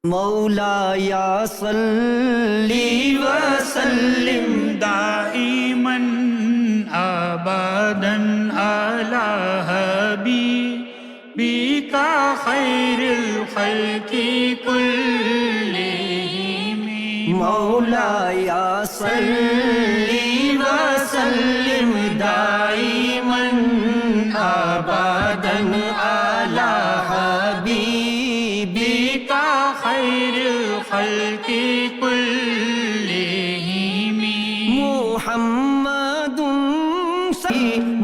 مولاي صلی وسلم دائما ابدا على حبيبك خير الخلق كلهم مولاي صلی وسلم دائما ابدا على حبیبک خير الخلق كلهم محمد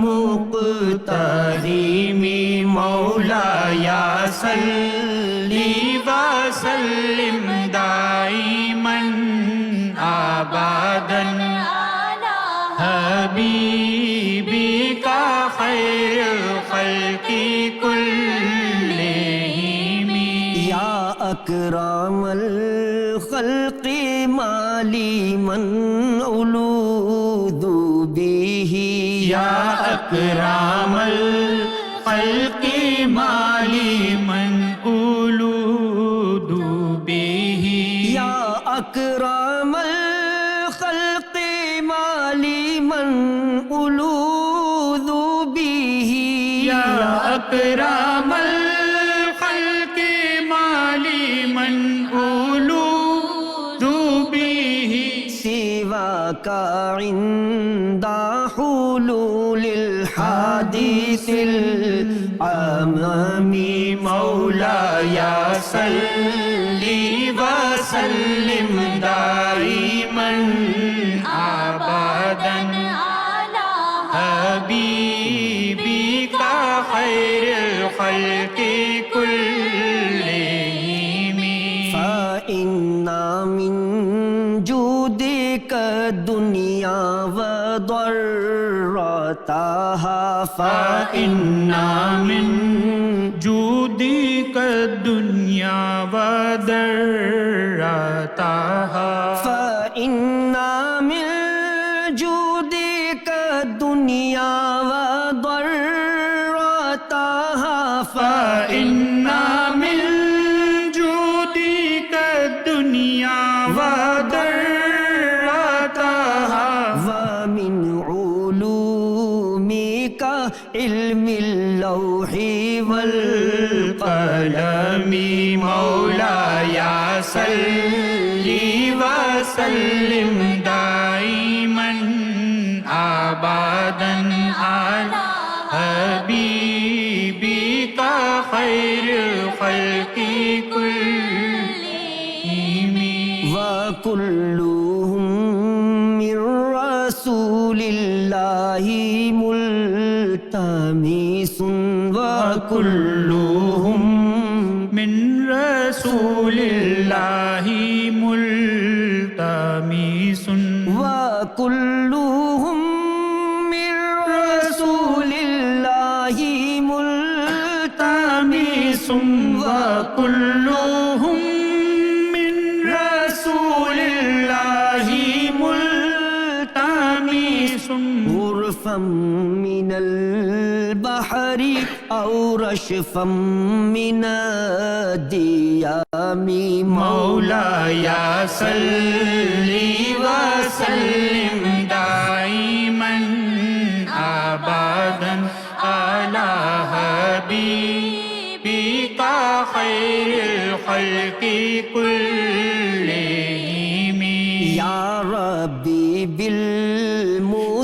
مقتدم مولاي صلی وسلم دائما ابدا حبيبك خير الخلق كلهم یا اکرم الخلق مالی من اولود به یا اکرام الخلق مالی من اولود به یا اکرم الخلق مالی من اولود به یا اکرام الخلق مالی من اولود به سواك عند حلول الحادث العمام مولاي صلی وسلم دائما ابدا حبیبک خیر الخلق كلهم فإن من جودك الدنيا وضرتها فإن من جودك الدنيا وضرتها فإن من جودك الدنيا وضرتها فإن من جودك الدنيا وضرتها ومن علومك علم اللوح والقلم مولاي صلی وسلم دائما ابدا على حبيبك خير الخلق كلهم وكلهم من رسول الله ملتمس وكلهم من رسول الله ملتمس وكلهم من رسول الله ملتمس وكلهم من رسول الله ملتمس غرفا من البحر أو رشفا من الديام مولاي صلی وسلم دائما ابدا على حبيبك خير الخلق كلهم يا ربي بالمصطفى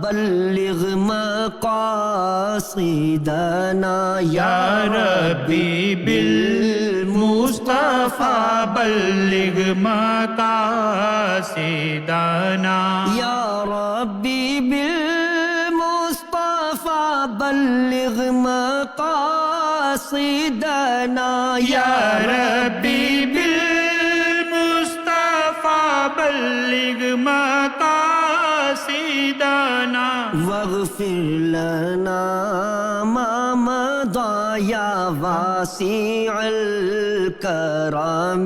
بلغ مقاصدنا يا ربي بالمصطفى بلغ مقاصدنا يا ربي بالمصطفى بلغ مقاصدنا يا ربي بالمصطفى بلغ مقاصدنا واغفر لنا ما مضى يا واسع الكرم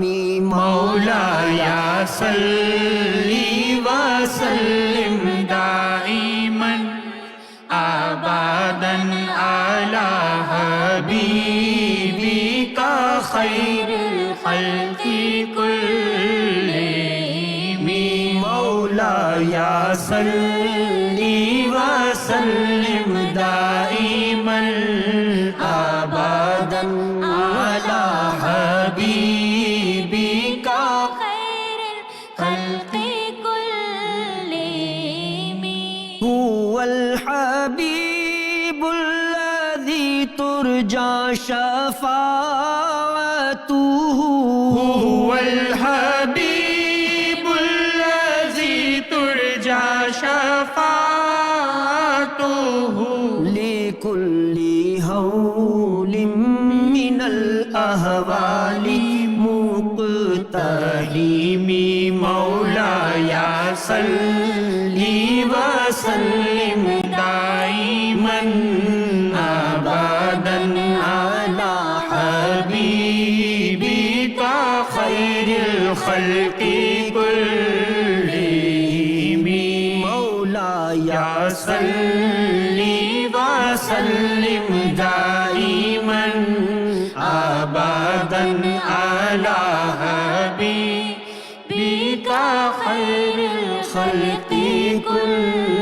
مولاي صلی وسلم دائما ابدا على حبيبك خير الخلق كلهم مولاي صل وسلم دائما أبدا على حبيبك خير الخلق كلهم هو الحبيب الذي ترجى شفاعته هو الحبيب الذي ترجى شفاعته لكل هول من الأهوال مقتحم مولاي صل وسلم دائما أبدا على حبيبك خير الخلق كلهم مولاي صل وسلم دائما أبدا على حبيبك خير الخلق كلهم